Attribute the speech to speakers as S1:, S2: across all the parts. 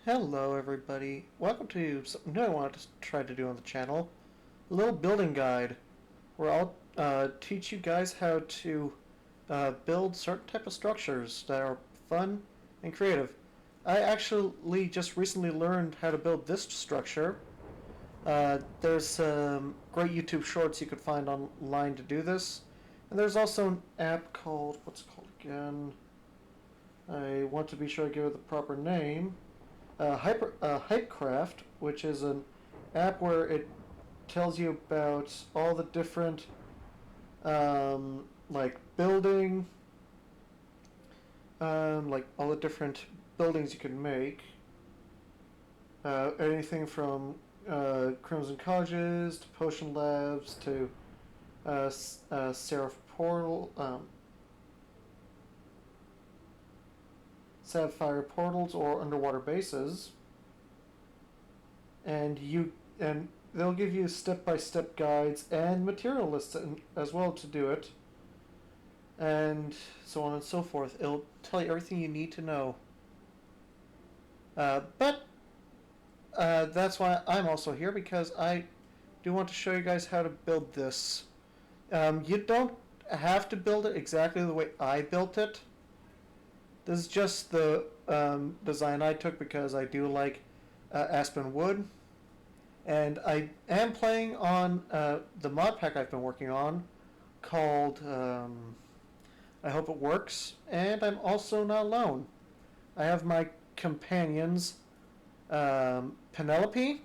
S1: Hello everybody, welcome to something new I wanted to try to do on the channel. A little building guide where I'll teach you guys how to build certain type of structures that are fun and creative. I actually just recently learned how to build this structure. There's some great YouTube shorts you could find online to do this. And there's also an app called, what's it called again? I want to be sure I give it the proper name. Hypecraft, which is an app where it tells you about all the different like building, like all the different buildings you can make. Anything from Crimson Colleges to Potion Labs to Seraph Portal, Sapphire portals or underwater bases, and they'll give you step-by-step guides and material lists as well to do it, and so on and so forth. It'll tell you everything you need to know. But that's why I'm also here, because I do want to show you guys how to build this. You don't have to build it exactly the way I built it. This is just the design I took because I do like aspen wood. And I am playing on the mod pack I've been working on called I Hope It Works. And I'm also not alone. I have my companions Penelope,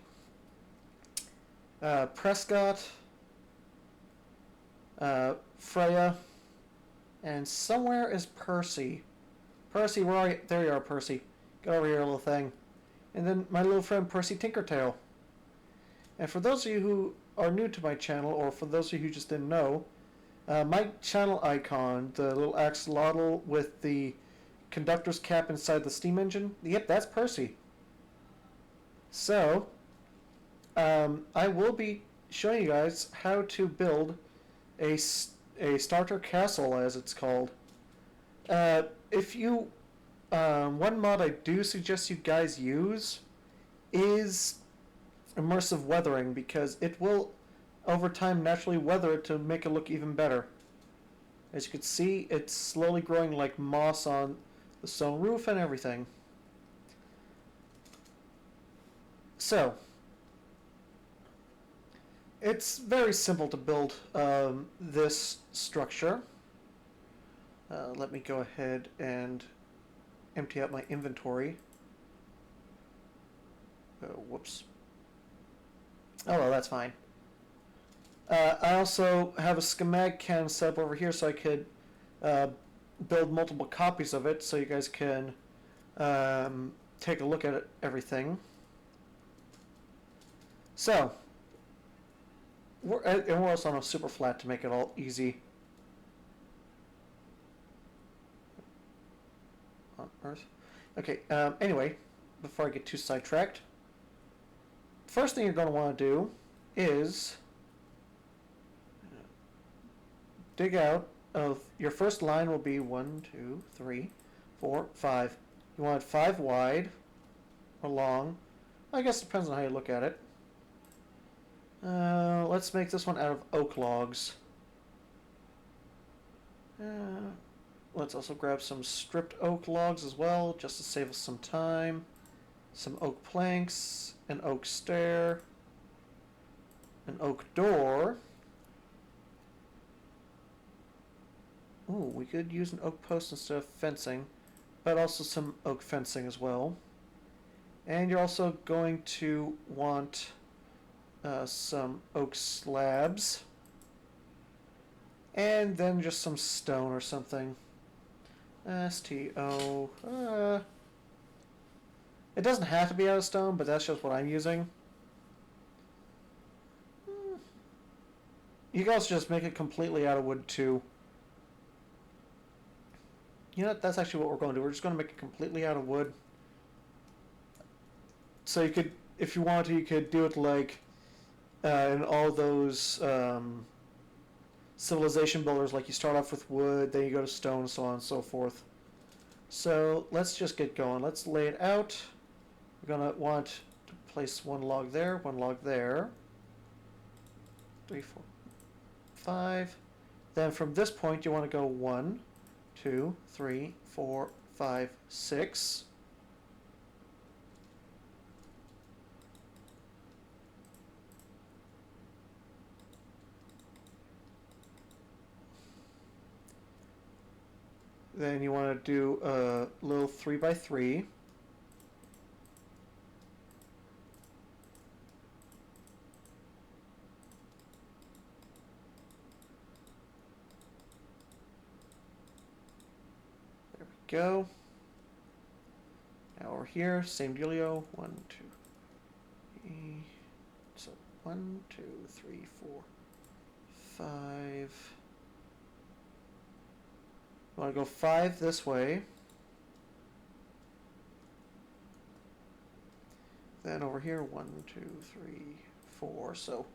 S1: Prescott, Freya, and somewhere is Percy. Percy, where are you? There you are, Percy. Get over here, little thing. And then my little friend Percy Tinkertail. And for those of you who are new to my channel, or for those of you who just didn't know, my channel icon, the little axolotl with the conductor's cap inside the steam engine, yep, that's Percy. So, I will be showing you guys how to build a starter castle, as it's called. If you, one mod I do suggest you guys use is immersive weathering, because it will over time naturally weather it to make it look even better. As you can see, it's slowly growing like moss on the stone roof and everything. So, it's very simple to build this structure. Let me go ahead and empty out my inventory. Whoops. Oh, well, that's fine. I also have a schematic can set up over here so I could build multiple copies of it so you guys can take a look at everything. So, we're also on a super flat to make it all easy. On Earth. Okay, anyway, before I get too sidetracked, first thing you're going to want to do is dig out of your first line will be 1, 2, 3, 4, 5. You want it 5 wide or long. I guess it depends on how you look at it. Let's make this one out of oak logs. Let's also grab some stripped oak logs as well, just to save us some time. Some oak planks, an oak stair, an oak door. Ooh, we could use an oak post instead of fencing, but also some oak fencing as well. And you're also going to want some oak slabs, and then just some stone or something. STO. It doesn't have to be out of stone, but that's just what I'm using. You guys just make it completely out of wood too. You know what? That's actually what we're going to do. We're just going to make it completely out of wood. So you could, if you want to, you could do it like in all those civilization builders, like you start off with wood, then you go to stone, so on and so forth. So let's just get going. Let's lay it out. We're gonna want to place one log there, one log there. 3, 4, 5. Then from this point, you want to go 1, 2, 3, 4, 5, 6. Then you want to do a little 3x3. There we go. Now over here, same dealio. 1, 2, 3. So 1, 2, 3, 4, 5. You want to go 5 this way. Then over here, 1, 2, 3, 4. So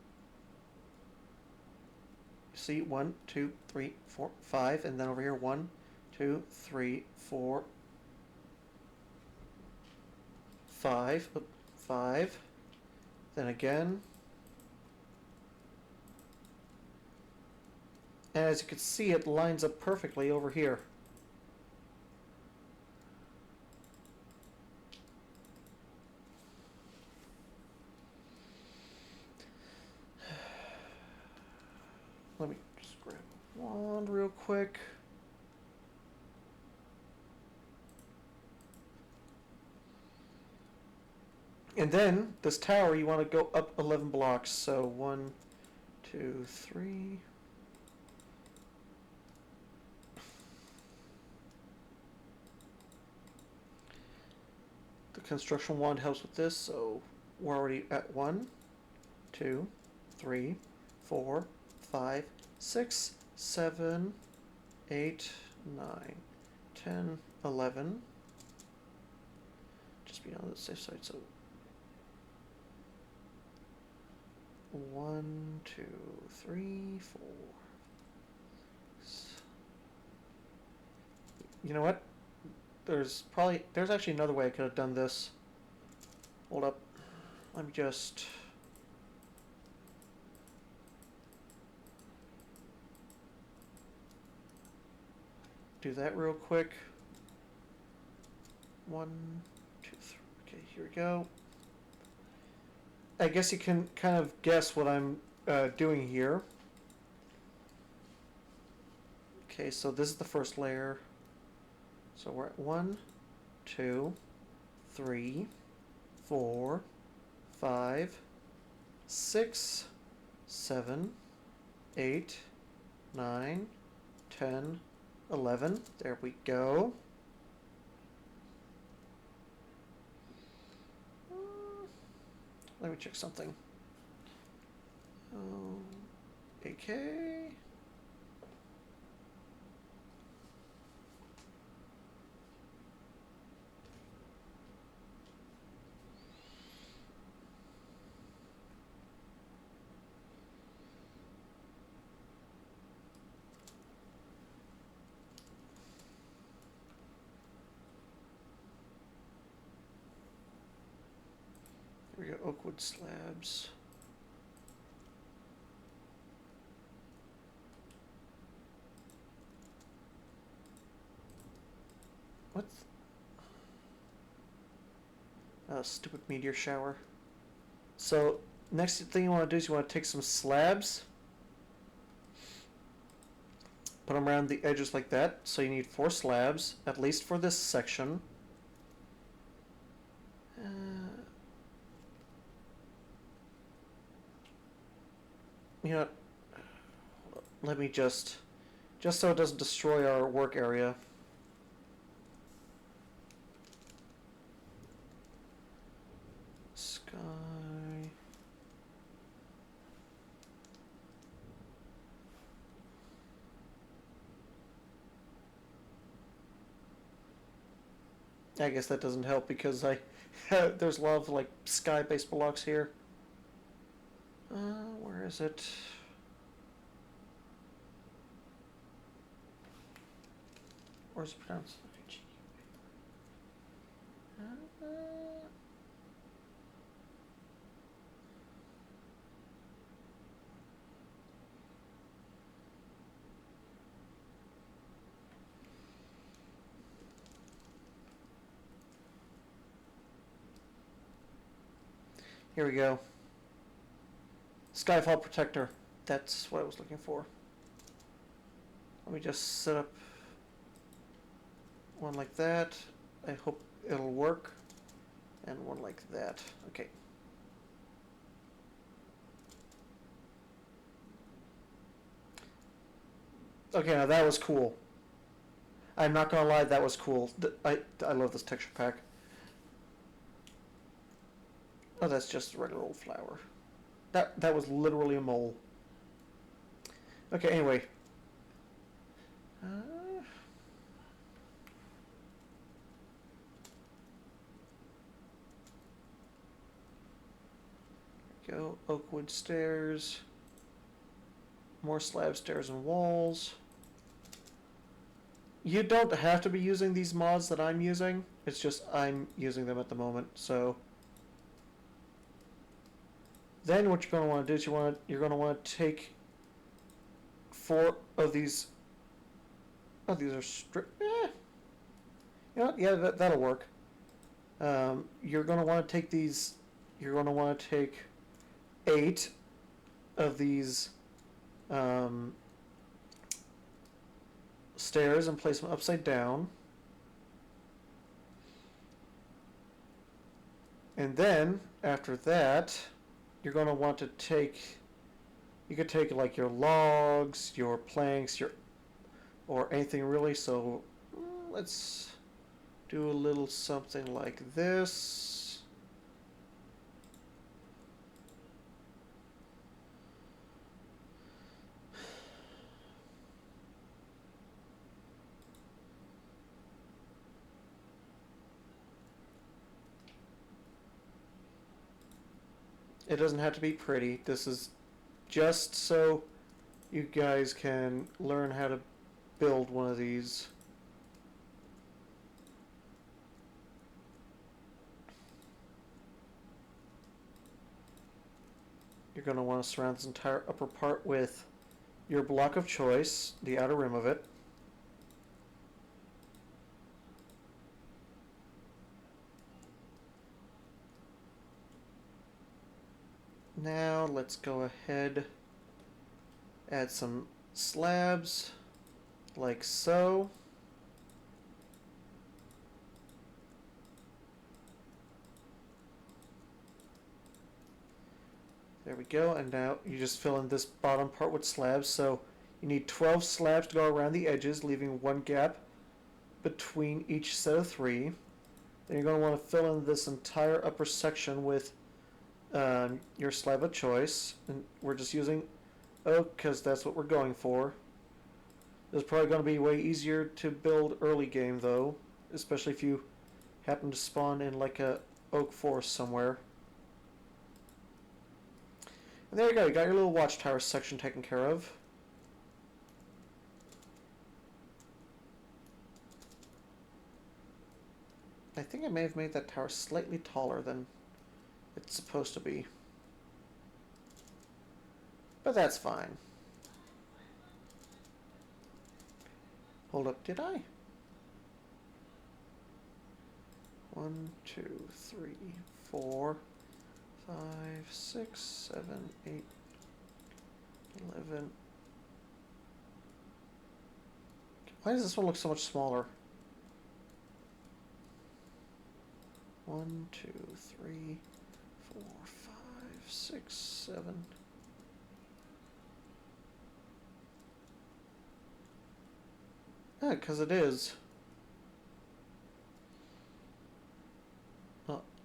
S1: see 1, 2, 3, 4, 5, and then over here 1, 2, 3, 4, 5, 5. Then again. And as you can see, it lines up perfectly over here. Let me just grab a wand real quick. And then this tower, you want to go up 11 blocks. So 1, 2, 3. The construction wand helps with this, so we're already at 1, 2, 3, 4, 5, 6, 7, 8, 9, 10, 11. Just be on the safe side, so 1, 2, 3, 4. You know what? There's actually another way I could have done this. Hold up. Let me just... do that real quick. 1, 2, 3. Okay, here we go. I guess you can kind of guess what I'm doing here. Okay, so this is the first layer. So we're at 1, 2, 3, 4, 5, 6, 7, 8, 9, 10, 11. There we go. Let me check something. AK. Here we go, oakwood slabs. What? Stupid meteor shower. So, next thing you want to do is you want to take some slabs, put them around the edges like that. So you need 4 slabs, at least for this section. You know what? Let me just so it doesn't destroy our work area. Sky. I guess that doesn't help because there's a lot of like sky-based blocks here. Where is it? Where's it pronounced? Here we go. Skyfall protector. That's what I was looking for. Let me just set up one like that. I hope it'll work. And one like that. Okay. Okay, now that was cool. I'm not gonna lie, that was cool. I love this texture pack. Oh, that's just a regular old flower. That was literally a mole. Okay, anyway. Go oakwood stairs. More slab stairs and walls. You don't have to be using these mods that I'm using. It's just I'm using them at the moment. So then what you're going to want to do is you're going to want to take 4 of these. Oh, these are You know what? Yeah, that'll work. You're going to want to take these. You're going to want to take 8 of these stairs and place them upside down. And then after that, you're going to want to take, you could take like your logs, your planks, or anything really. So let's do a little something like this. It doesn't have to be pretty. This is just so you guys can learn how to build one of these. You're going to want to surround this entire upper part with your block of choice, the outer rim of it. Now let's go ahead, add some slabs like so. There we go, and now you just fill in this bottom part with slabs. So you need 12 slabs to go around the edges, leaving 1 gap between each set of 3. Then you're going to want to fill in this entire upper section with your slab of choice, and we're just using oak because that's what we're going for. It's probably going to be way easier to build early game though, especially if you happen to spawn in like a oak forest somewhere. And there you go, you got your little watchtower section taken care of. I think I may have made that tower slightly taller than it's supposed to be. But that's fine. Hold up, did I? 1, 2, 3, 4, 5, 6, 7, 8, 11. Why does this one look so much smaller? 1, 2, 3, 4, 5, 6, 7. Yeah, because it is.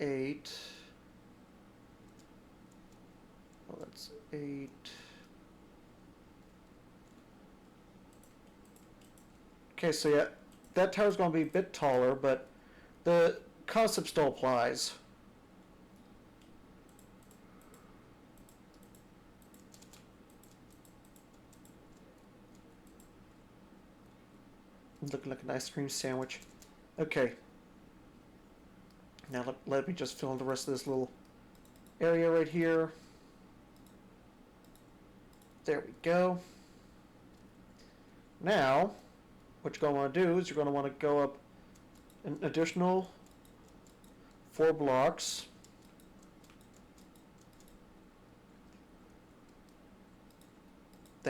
S1: 8. Well, that's 8. Okay, so yeah, that tower's going to be a bit taller, but the concept still applies. Looking like an ice cream sandwich. Okay. Now let me just fill in the rest of this little area right here. There we go. Now, what you're going to want to do is you're going to want to go up an additional 4 blocks.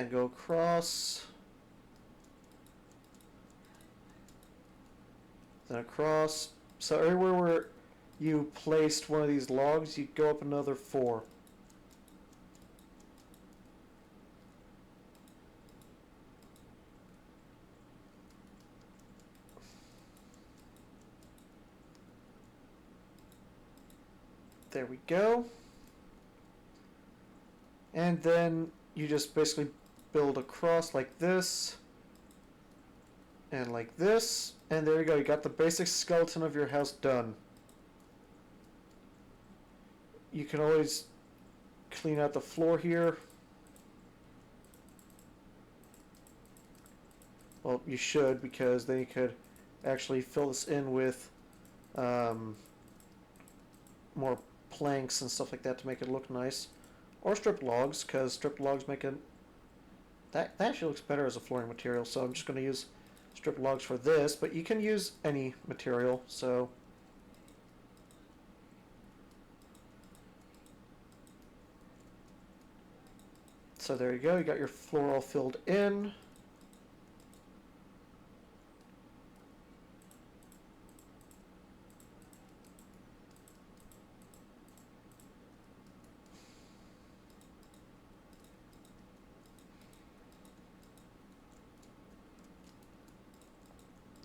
S1: then go across, then across. So everywhere where you placed one of these logs, you go up another 4. There we go. And then you just basically build across like this and like this, and there you go. You got the basic skeleton of your house done. You can always clean out the floor here. Well, you should, because then you could actually fill this in with more planks and stuff like that to make it look nice. Or strip logs, because strip logs make it... That actually looks better as a flooring material, so I'm just going to use strip logs for this, but you can use any material, so... So there you go, you got your floor all filled in.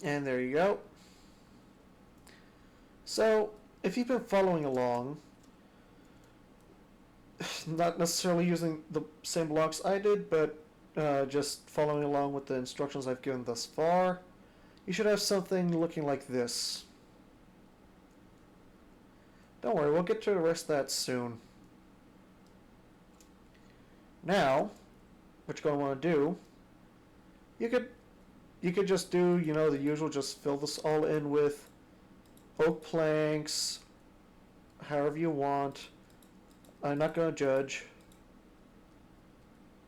S1: And there you go. So, if you've been following along, not necessarily using the same blocks I did, but just following along with the instructions I've given thus far, you should have something looking like this. Don't worry, we'll get to the rest of that soon. Now, what you're going to want to do, you could just do, you know, the usual, just fill this all in with oak planks, however you want. I'm not going to judge.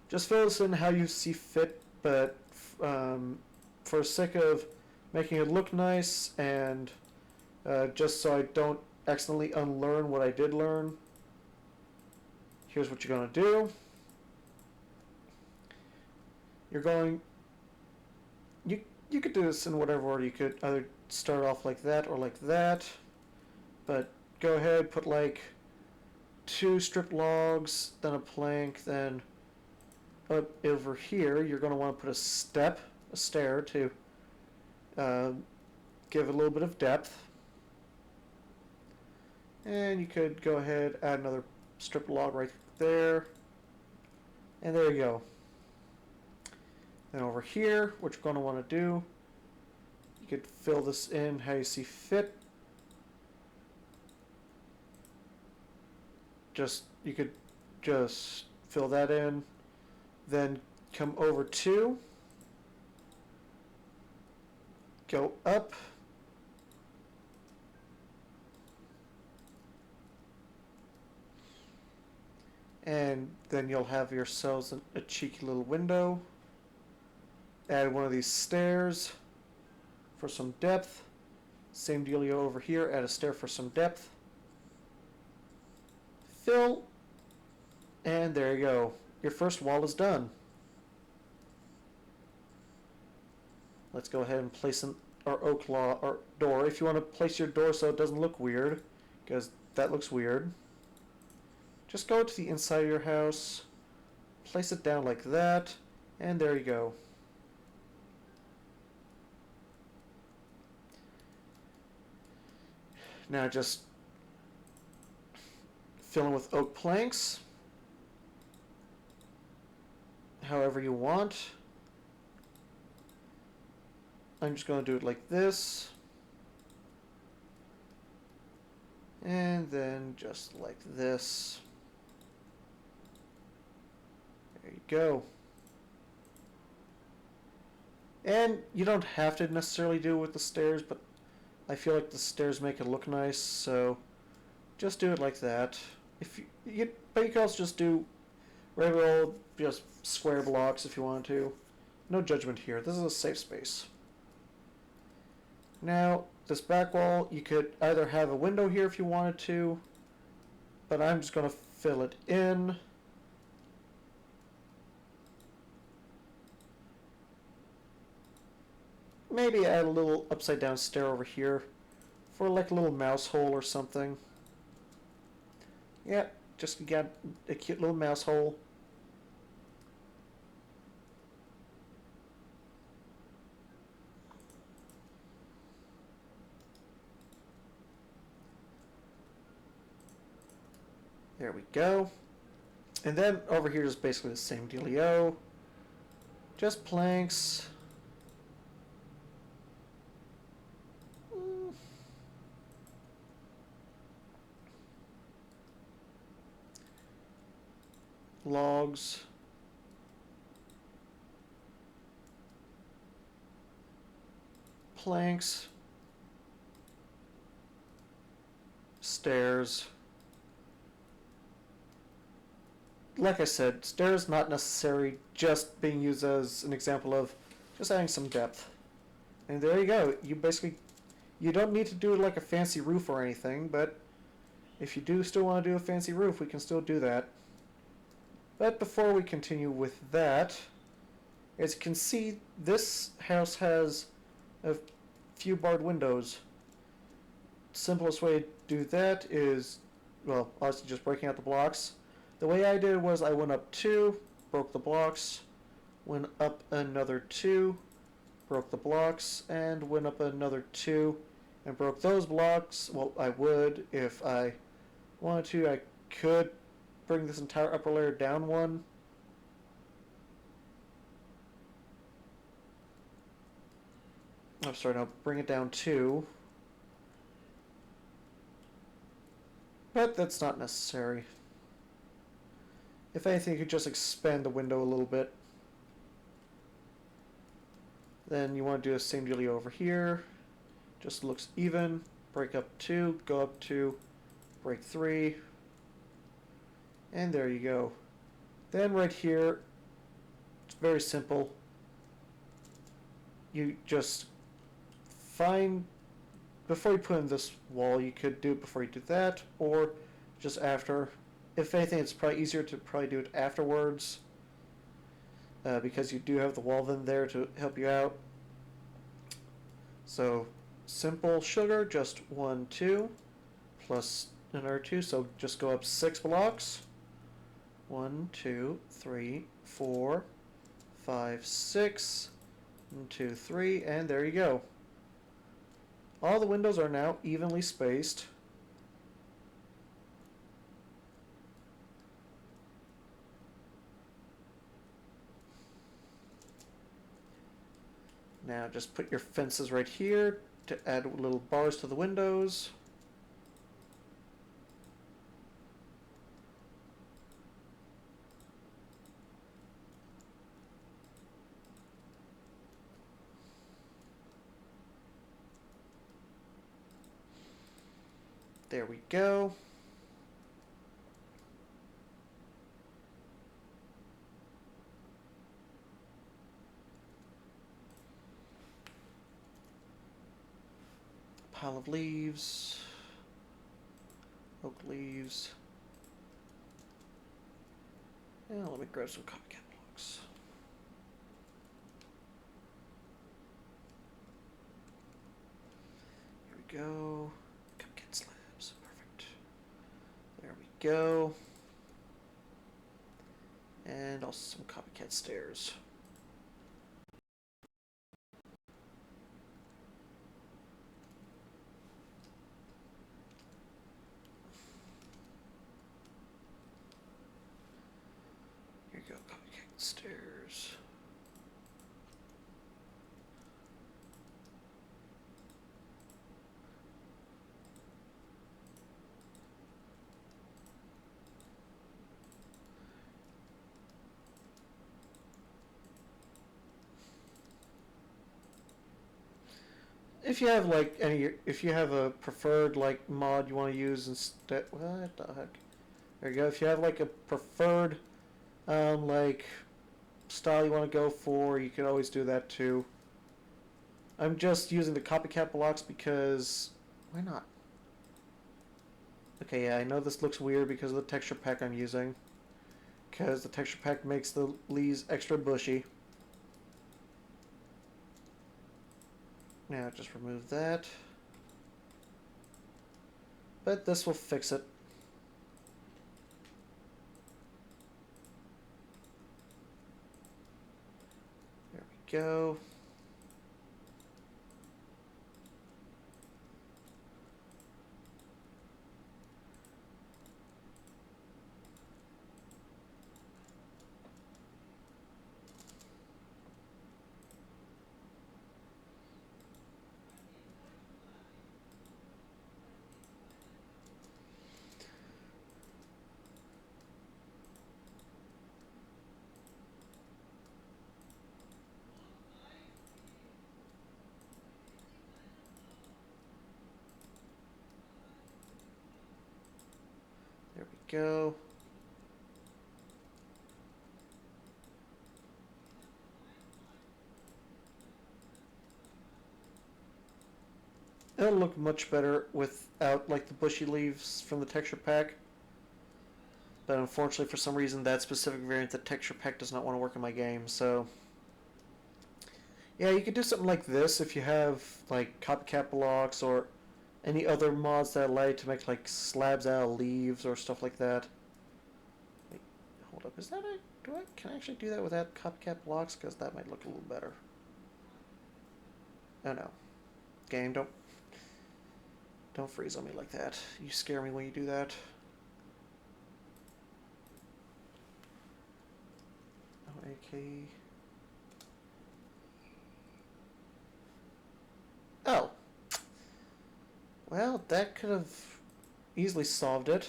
S1: Just fill this in how you see fit, but for the sake of making it look nice and just so I don't accidentally unlearn what I did learn, here's what you're going to do. You're going... You could do this in whatever order. You could either start off like that or like that, but go ahead, put like 2 strip logs, then a plank, then up over here you're going to want to put a stair to give it a little bit of depth. And you could go ahead, add another strip log right there, and there you go. Then over here, what you're going to want to do, you could fill this in how you see fit. You could just fill that in, then come over to, go up, and then you'll have yourselves a cheeky little window. Add one of these stairs for some depth. Same dealio over here, add a stair for some depth. Fill, and there you go. Your first wall is done. Let's go ahead and place our oak law or door. If you want to place your door so it doesn't look weird, because that looks weird, just go to the inside of your house, place it down like that, and there you go. Now just fill in with oak planks however you want. I'm just going to do it like this, and then just like this. There you go. And you don't have to necessarily do it with the stairs, but I feel like the stairs make it look nice, so just do it like that. But you can also just do regular old, just square blocks if you want to. No judgment here. This is a safe space. Now, this back wall, you could either have a window here if you wanted to, but I'm just going to fill it in. maybe add a little upside down stair over here for like a little mouse hole or something. Yeah, just got a cute little mouse hole. There we go. And then over here is basically the same dealio. Just planks. Logs. Planks. Stairs. Like I said, stairs not necessary, just being used as an example of just adding some depth. And there you go. You don't need to do like a fancy roof or anything, but if you do still want to do a fancy roof, we can still do that. But before we continue with that, as you can see, this house has a few barred windows. Simplest way to do that is, well, obviously just breaking out the blocks. The way I did it was I went up 2, broke the blocks, went up another 2, broke the blocks, and went up another 2, and broke those blocks. Well, I would, if I wanted to, I could bring this entire upper layer down 1. I'm sorry, no, bring it down 2. But that's not necessary. If anything, you could just expand the window a little bit. Then you want to do the same dealio over here. Just looks even. Break up 2, go up 2, break 3. And there you go. Then right here, it's very simple. You just find, before you put in this wall, you could do it before you do that, or just after. If anything, it's probably easier to probably do it afterwards, because you do have the wall then there to help you out. So simple sugar, just 1, 2, plus another 2, so just go up 6 blocks. 1, 2, 3, 4, 5, 6, 1, 2, 3, and there you go. All the windows are now evenly spaced. Now just put your fences right here to add little bars to the windows. There we go. Pile of leaves, oak leaves. And let me grab some copycat blocks. Here we go. Copycat slabs. Perfect. There we go. And also some copycat stairs. Here you go, copycat stairs. If you have like if you have a preferred like mod you want to use instead, what the heck? There you go. If you have like a preferred like style you want to go for, you can always do that too. I'm just using the copycat blocks because why not? Okay, yeah, I know this looks weird because of the texture pack I'm using. Because the texture pack makes the leaves extra bushy. Now just remove that. But this will fix it. There we go. There we go. It'll look much better without like the bushy leaves from the texture pack. But unfortunately, for some reason, that specific variant, the texture pack, does not want to work in my game. So, yeah, you could do something like this if you have like copycat blocks or any other mods that allow you to make like slabs out of leaves or stuff like that. Wait, hold up, is that a... can I actually do that without copycat blocks? Because that might look a little better. Oh no. Game, don't freeze on me like that. You scare me when you do that. Oh, AK. Oh. Well, that could have easily solved it.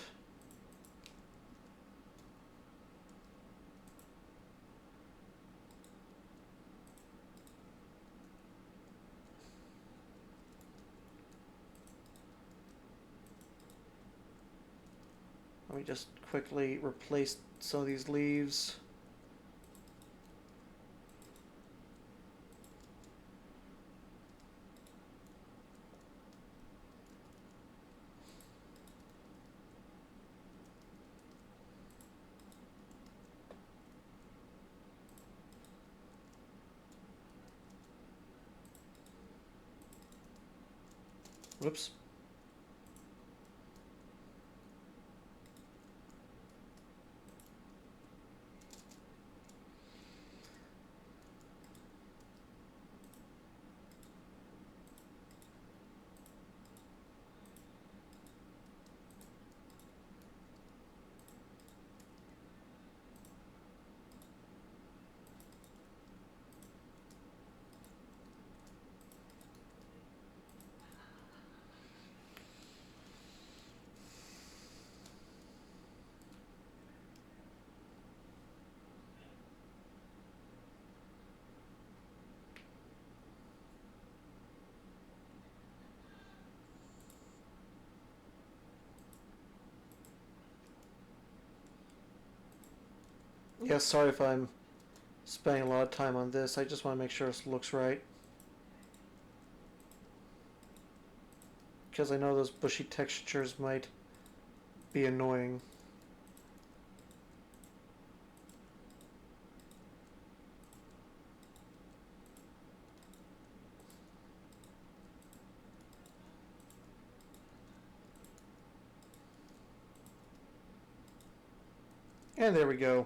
S1: Let me just quickly replace some of these leaves. Whoops. Yeah, sorry if I'm spending a lot of time on this. I just want to make sure it looks right. Because I know those bushy textures might be annoying. And there we go.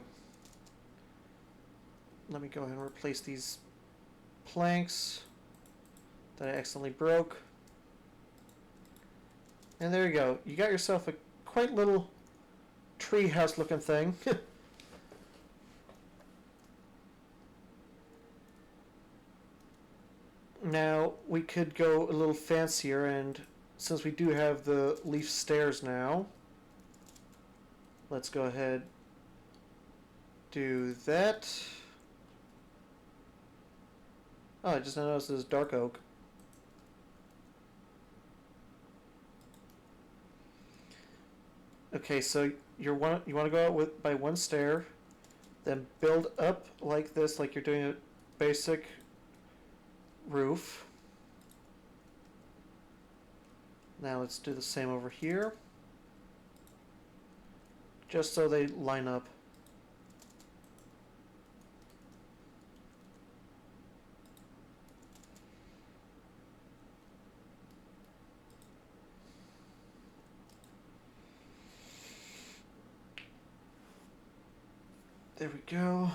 S1: Let me go ahead and replace these planks that I accidentally broke. And there you go. You got yourself a quite little treehouse looking thing. Now, we could go a little fancier, and since we do have the leaf stairs now, let's go ahead do that. Oh, I just noticed this dark oak. Okay, so you want to go out with by one stair, then build up like this, like you're doing a basic roof. Now let's do the same over here, just so they line up. There we go.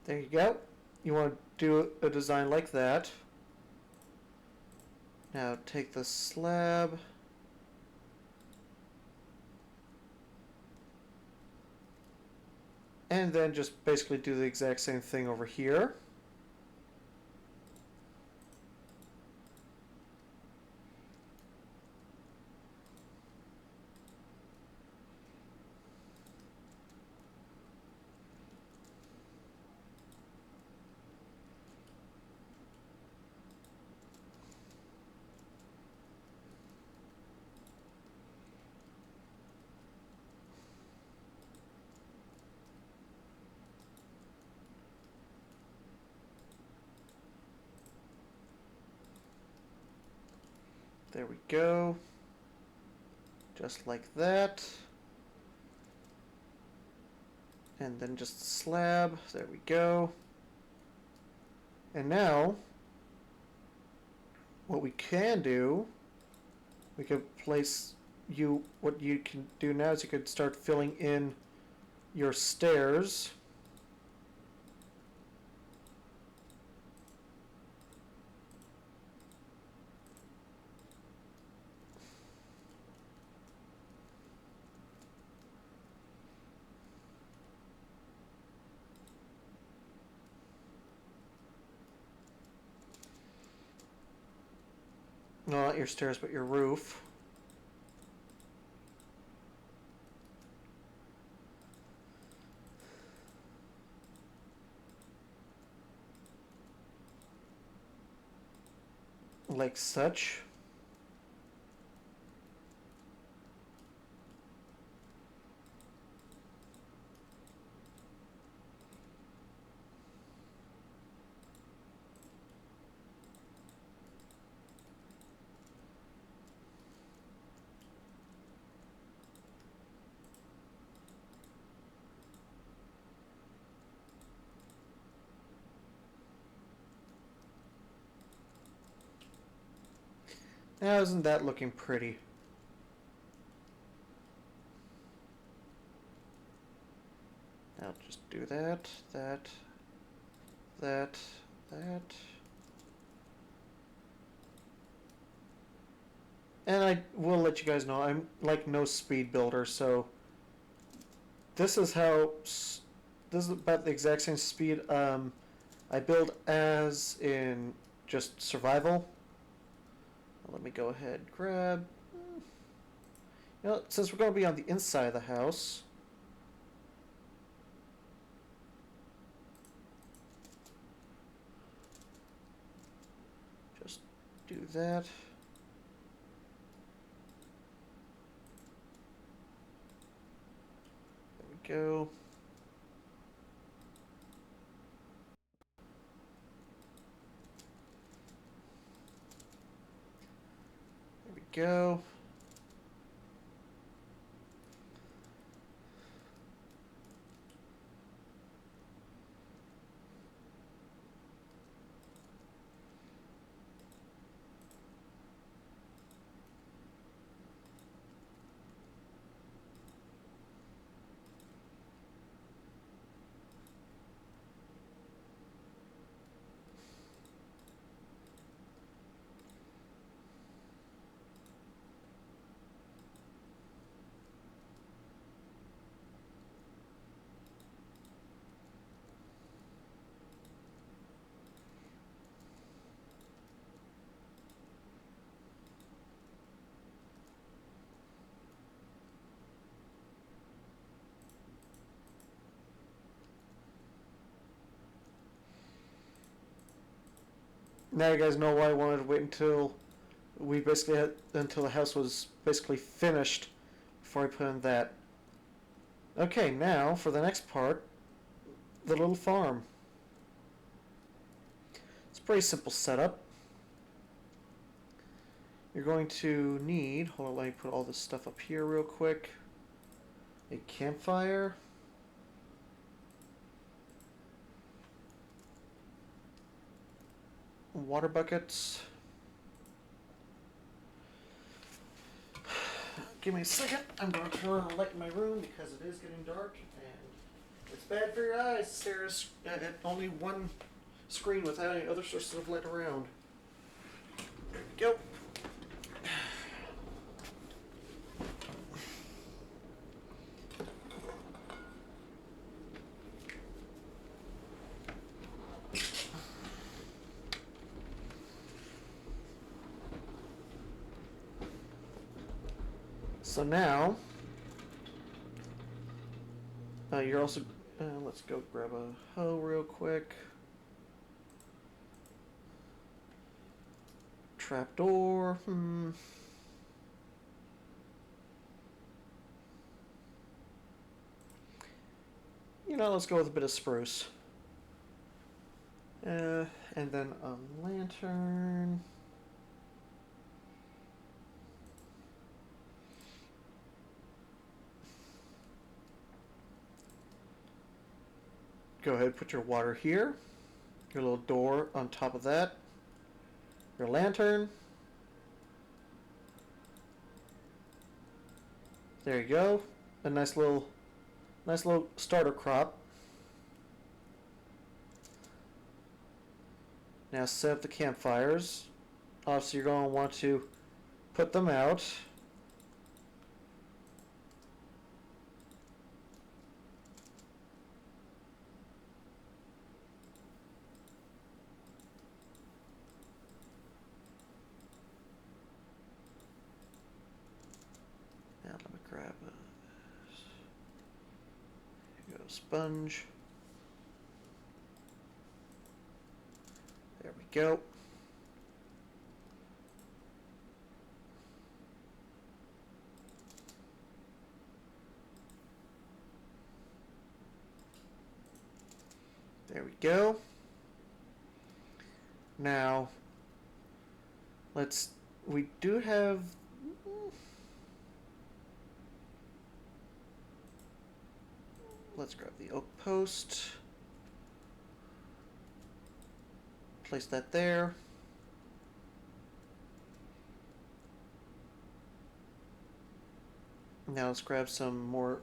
S1: There you go. You want to do a design like that. Now take the slab. And then just basically do the exact same thing over here. There we go. Just like that. And then just the slab. There we go. And now, what we can do, we could place you, what you can do now is you could start filling in your stairs. No, not your stairs, but your roof. Like such. Now, isn't that looking pretty? Now just do that, that, that, that. And I will let you guys know, I'm like no speed builder, so this is how, this is about the exact same speed I build as in just survival. Let me go ahead and grab, you know, since we're going to be on the inside of the house, just do that. There we go. There we go. Now you guys know why I wanted to wait until we basically had, until the house was basically finished before I put in that Okay, now for the next part, the little farm. It's a pretty simple setup. You're going to need, hold on, let me put all this stuff up here real quick. A campfire. Water buckets. Give me a second. I'm going to turn on the light in my room because it is getting dark and it's bad for your eyes. Stare at only one screen without any other sources of light around. There we go. So now, you're also, let's go grab a hoe real quick. Trapdoor, let's go with a bit of spruce. And then a lantern. Go ahead, put your water here. Your little door on top of that. Your lantern. There you go. A nice little starter crop. Now set up the campfires. Obviously, you're going to want to put them out. Now let me grab here you go, sponge. There we go. There we go. Now, we do have, let's grab the oak post. Place that there. Now let's grab some more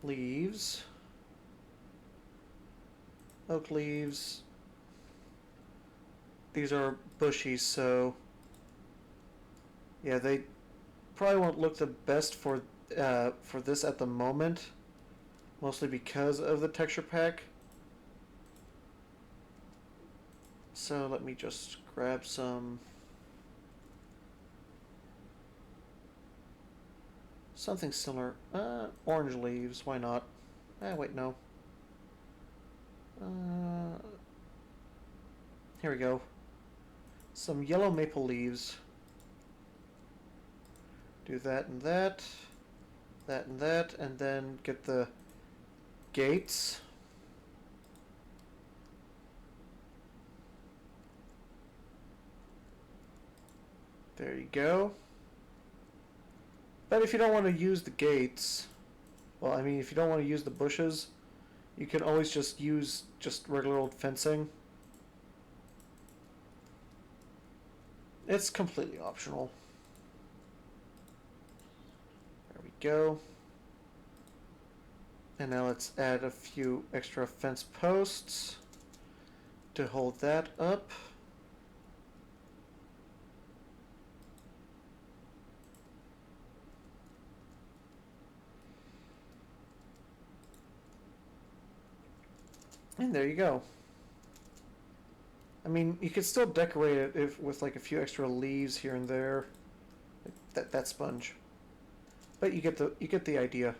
S1: leaves. Oak leaves. These are bushy, so yeah, they probably won't look the best for this at the moment, mostly because of the texture pack. So let me just grab some something similar. Orange leaves, why not? Wait, no. Here we go. Some yellow maple leaves. Do that and that. That and that, and then get the gates. There you go. But if you don't want to use the gates, well, I mean, if you don't want to use the bushes, you can always just use regular old fencing. It's completely optional. There we go. And now let's add a few extra fence posts to hold that up. And there you go. I mean, you could still decorate it with like a few extra leaves here and there. That sponge. But you get the idea.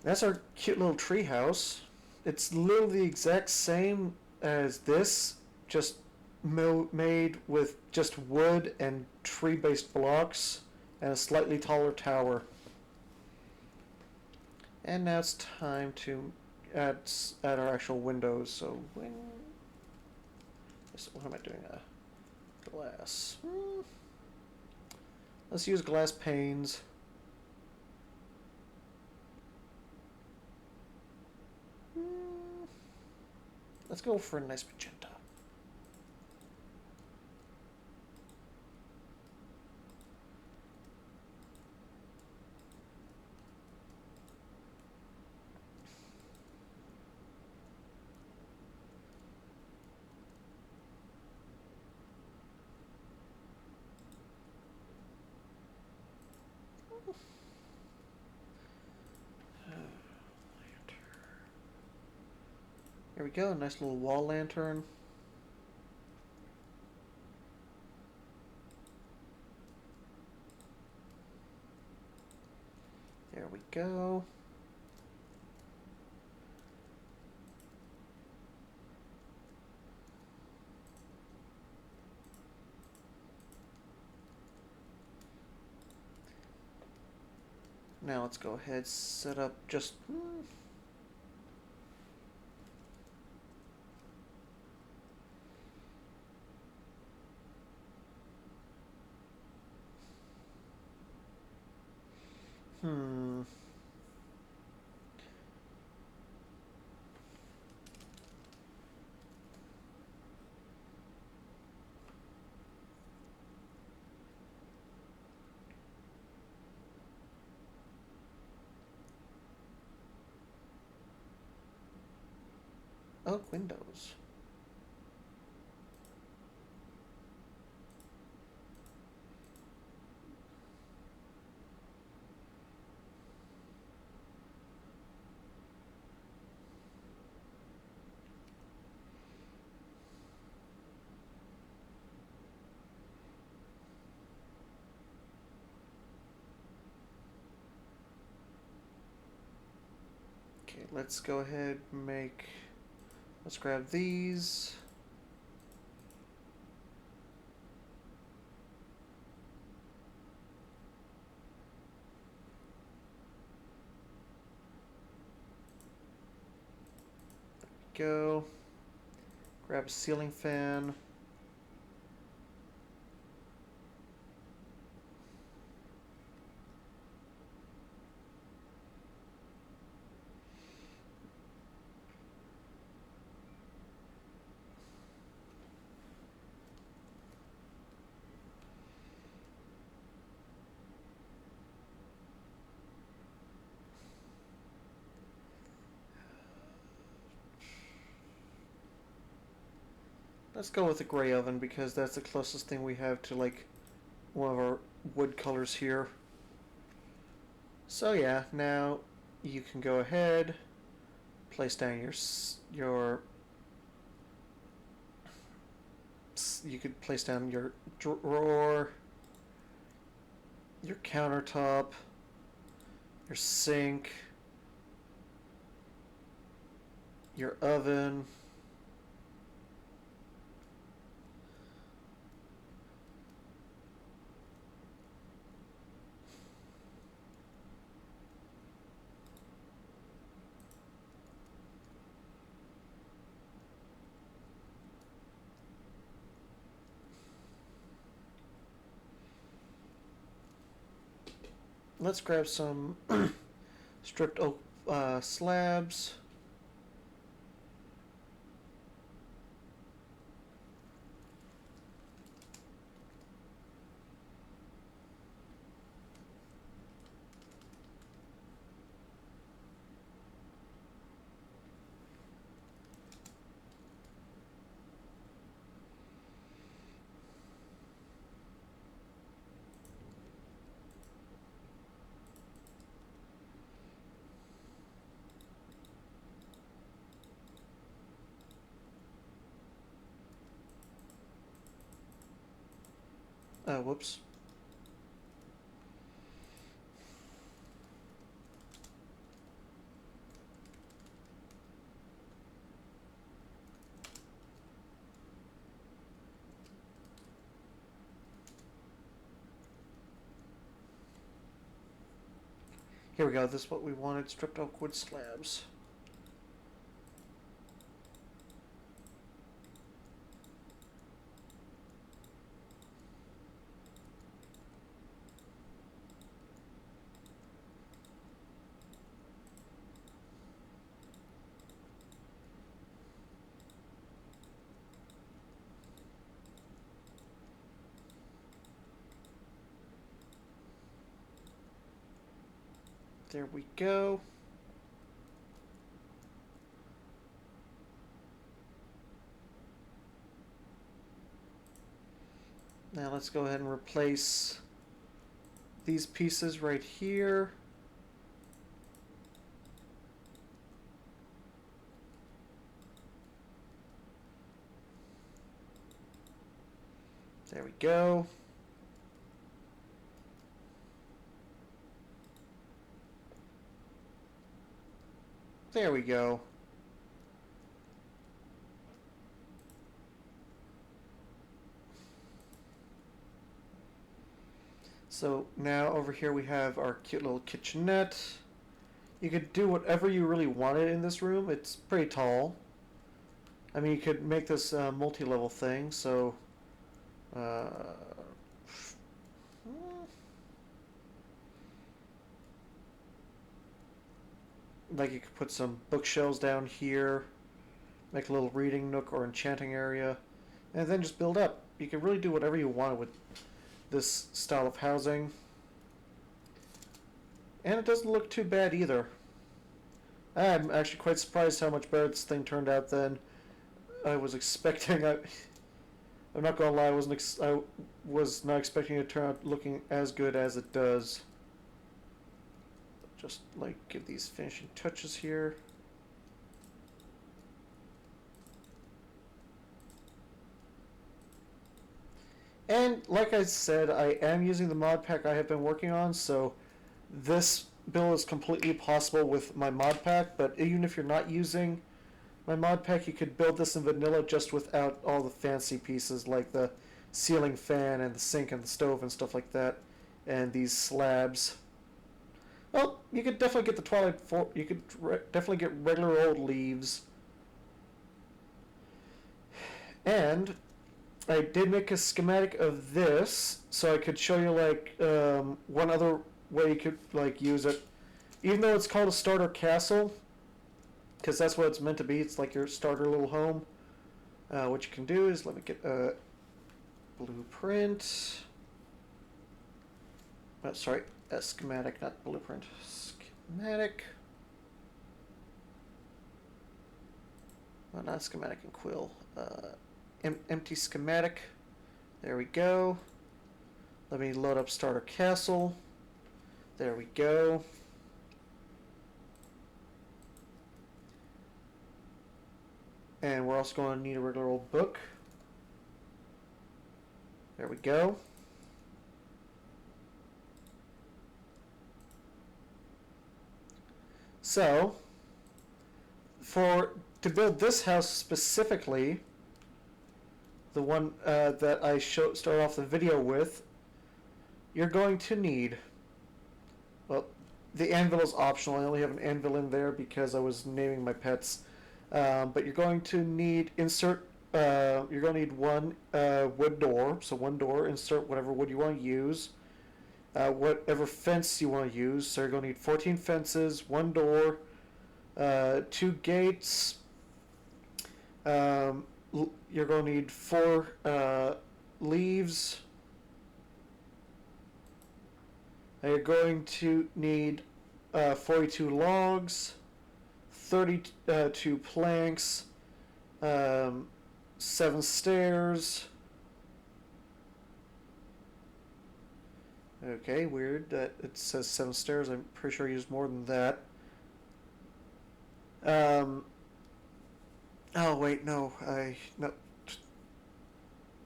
S1: That's our cute little tree house. It's literally the exact same as this, just made with just wood and tree-based blocks and a slightly taller tower. And now it's time to add our actual windows. So when what am I doing? Glass. Let's use glass panes. Let's go for a nice magenta. Here we go, nice little wall lantern. There we go. Now let's go ahead, set up just... Oh, windows. Okay, let's go ahead and make... Let's grab these. Go. Grab a ceiling fan. Let's go with the gray oven because that's the closest thing we have to like one of our wood colors here. So yeah, now you can go ahead, place down your you could place down your drawer, your countertop, your sink, your oven. Let's grab some stripped oak slabs. Whoops. Here we go. This is what we wanted. Stripped oak wood slabs. There we go. Now let's go ahead and replace these pieces right here. There we go. There we go. So now over here we have our cute little kitchenette. You could do whatever you really wanted in this room. It's pretty tall. I mean, you could make this multi-level thing, so... like you could put some bookshelves down here, make a little reading nook or enchanting area, and then just build up. You can really do whatever you want with this style of housing. And it doesn't look too bad either. I'm actually quite surprised how much better this thing turned out than I was expecting. I'm not gonna lie, I was not expecting it to turn out looking as good as it does. Just like give these finishing touches here. And like I said, I am using the mod pack I have been working on, so this build is completely possible with my mod pack, but even if you're not using my mod pack, you could build this in vanilla just without all the fancy pieces like the ceiling fan and the sink and the stove and stuff like that, and these slabs. Well, you could definitely get the Twilight you could definitely get regular old leaves. And I did make a schematic of this, so I could show you like one other way you could like use it. Even though it's called a starter castle, because that's what it's meant to be. It's like your starter little home. What you can do is, let me get a blueprint. Oh, sorry, a schematic, not blueprint. Schematic. Well, not schematic and quill. Empty schematic. There we go. Let me load up starter castle. There we go. And we're also going to need a regular old book. There we go. So, to build this house specifically, the one that I start off the video with, you're going to need, well, the anvil is optional. I only have an anvil in there because I was naming my pets. But you're going to need you're going to need one wood door. So one door, insert whatever wood you want to use. Whatever fence you want to use. So you're going to need 14 fences, one door, 2 gates. You're going to need 4 leaves. You're going to need 42 logs, 32 planks, 7 stairs. Okay, weird that it says 7 stairs. I'm pretty sure I used more than that. Oh wait, no, no.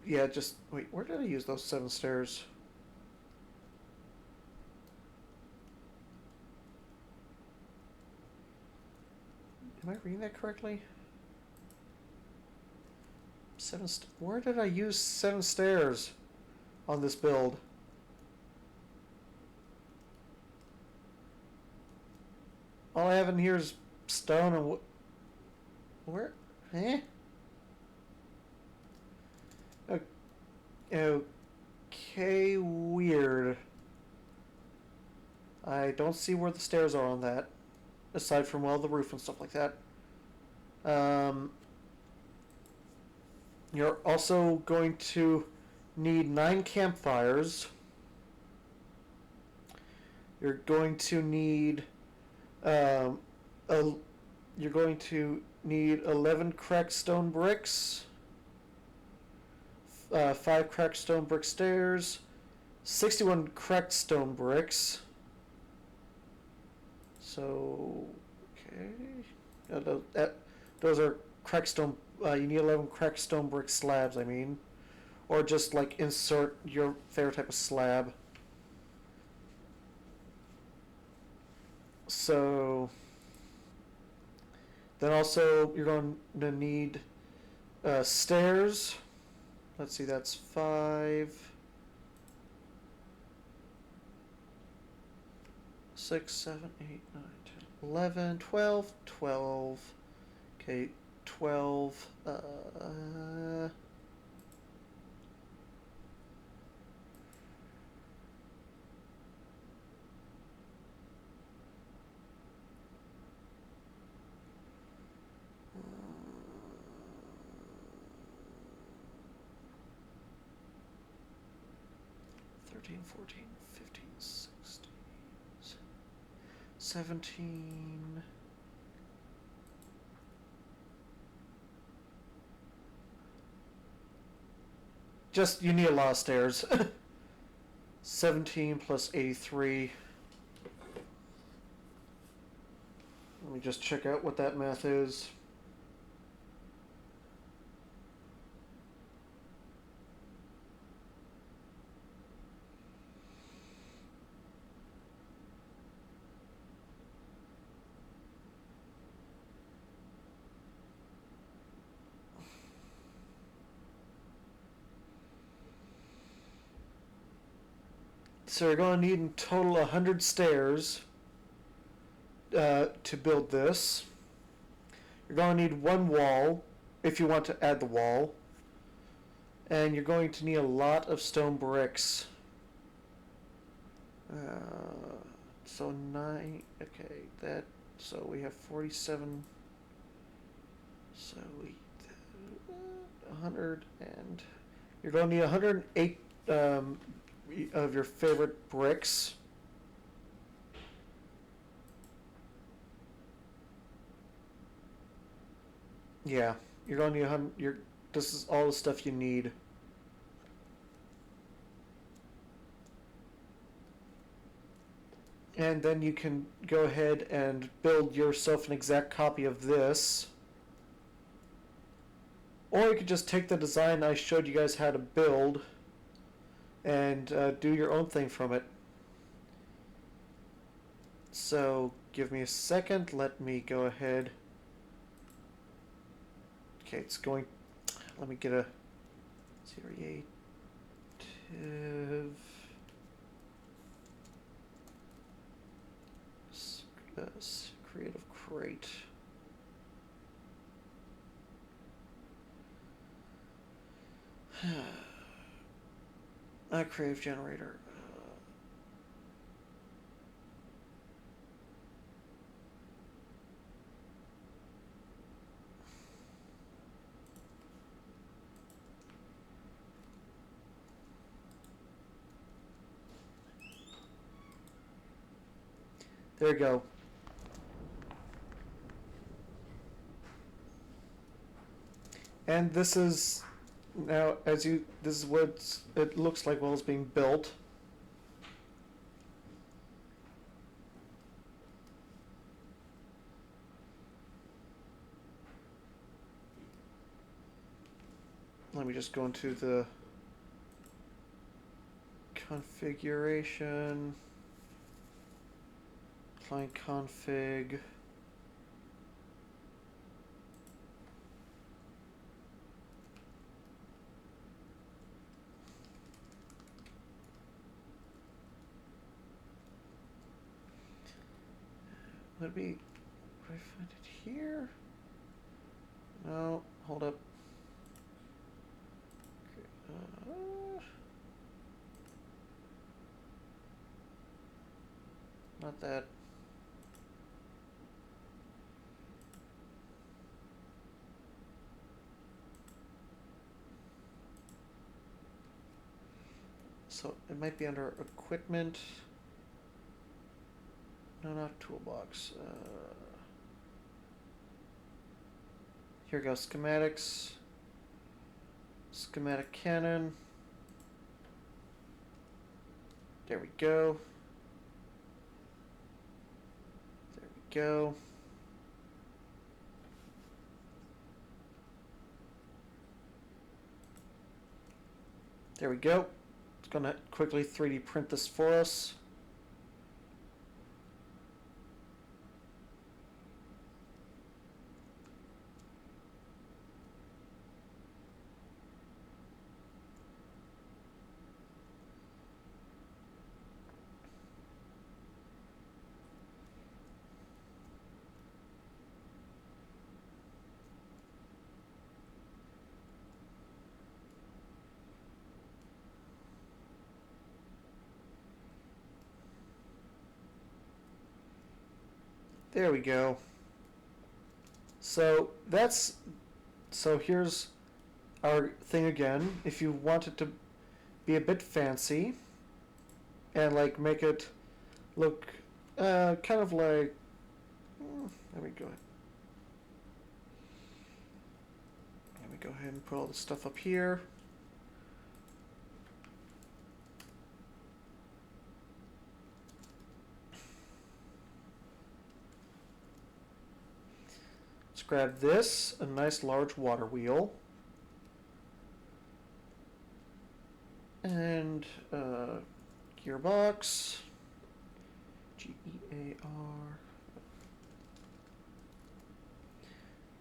S1: Yeah, just wait. Where did I use those 7 stairs? Am I reading that correctly? Where did I use 7 stairs on this build? All I have in here is stone and where? Eh? Okay, weird. I don't see where the stairs are on that, aside from, well, the roof and stuff like that. You're also going to need 9 campfires. You're going to need um, a, you're going to need 11 cracked stone bricks, 5 cracked stone brick stairs, 61 cracked stone bricks. So, okay, those are cracked stone. You need 11 cracked stone brick slabs. I mean, or just like insert your favorite type of slab. So then also you're going to need stairs. Let's see, that's 5, 6, 7, 8, 9, 10, 11, 12, 12. Okay, 12. 13, 14, 15, 16, 17. Just, you need a lot of stairs. 17 plus 83. Let me just check out what that math is. So you're going to need in total 100 stairs to build this. You're going to need 1 wall if you want to add the wall. And you're going to need a lot of stone bricks. So 9, okay, that, so we have 47, so we, 100, and you're going to need 108 of your favorite bricks. Yeah, you're going to need 100, this is all the stuff you need. And then you can go ahead and build yourself an exact copy of this. Or you could just take the design I showed you guys how to build and do your own thing from it. So give me a second. Let me go ahead. Okay, it's going. Let me get a creative. Creative crate. Creative generator. There you go. And this is now, this is what it looks like while it's being built. Let me just go into the configuration, client config. Would it be... Would I find it here? No, hold up. Not that. So it might be under equipment. No, not toolbox. Here we go, schematics. Schematic cannon. There we go. There we go. There we go. It's going to quickly 3D print this for us. There we go. So here's our thing again. If you want it to be a bit fancy and like make it look kind of like, let me go ahead and put all this stuff up here. Let's grab this, a nice large water wheel. And gearbox. Gear.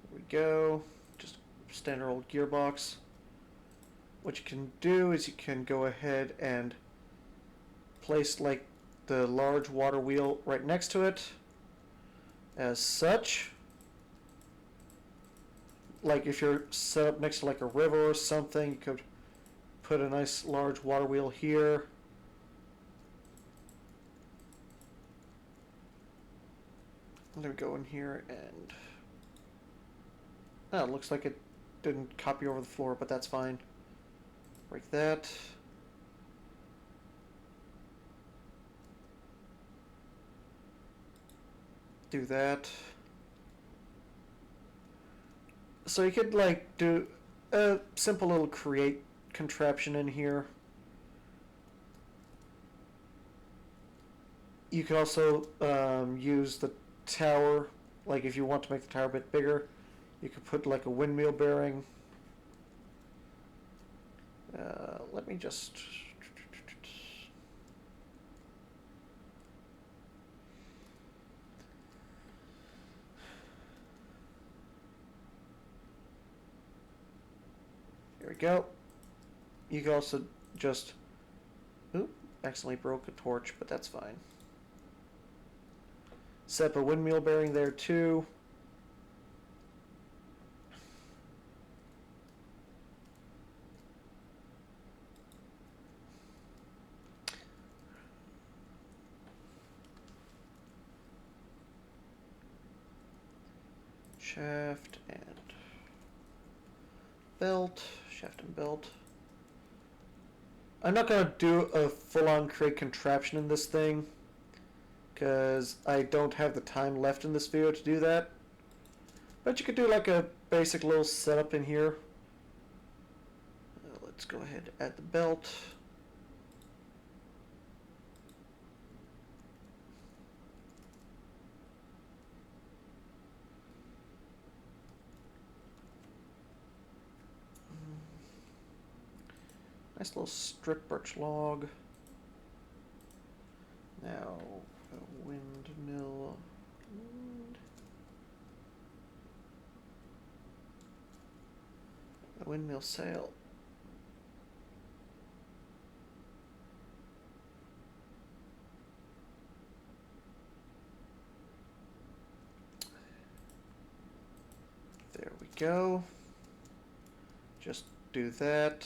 S1: There we go. Just standard old gearbox. What you can do is you can go ahead and place like the large water wheel right next to it as such. Like if you're set up next to like a river or something, you could put a nice large water wheel here. Let me go in here and... Oh, it looks like it didn't copy over the floor, but that's fine. Break that. Do that. So you could like do a simple little create contraption in here. You could also use the tower, like if you want to make the tower a bit bigger, you could put like a windmill bearing. Let me just... Here we go. You can also just... Oop, accidentally broke a torch, but that's fine. Set up a windmill bearing there too. Shaft and belt. Shaft and belt. I'm not going to do a full-on create contraption in this thing, because I don't have the time left in this video to do that. But you could do like a basic little setup in here. Let's go ahead and add the belt. Nice little strip birch log. Now, a windmill. A windmill sail. There we go. Just do that.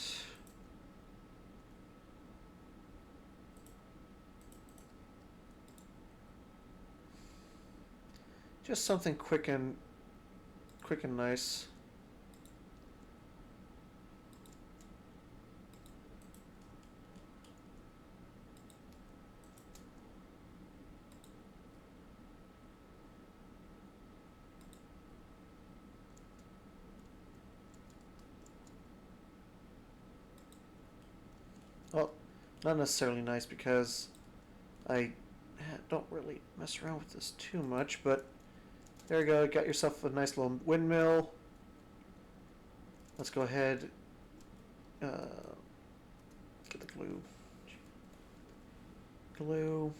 S1: Just something quick and nice. Well, not necessarily nice because I don't really mess around with this too much, but there you go. Got yourself a nice little windmill. Let's go ahead. Get the glue. Glue.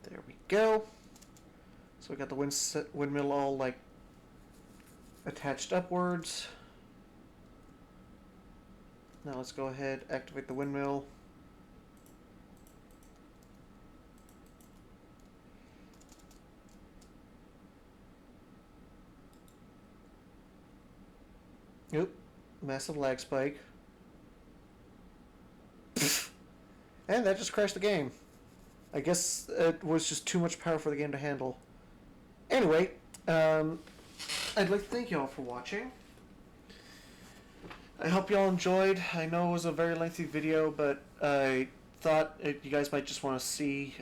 S1: There we go. So we got the windmill all like attached upwards. Now let's go ahead, activate the windmill. Oop, massive lag spike. And that just crashed the game. I guess it was just too much power for the game to handle. Anyway, I'd like to thank you all for watching. I hope you all enjoyed. I know it was a very lengthy video, but I thought you guys might just want to see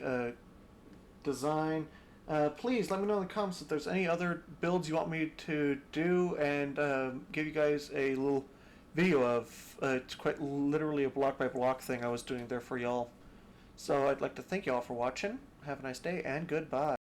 S1: design. Please let me know in the comments if there's any other builds you want me to do and give you guys a little video of. It's quite literally a block by block thing I was doing there for y'all. So I'd like to thank you all for watching. Have a nice day and goodbye.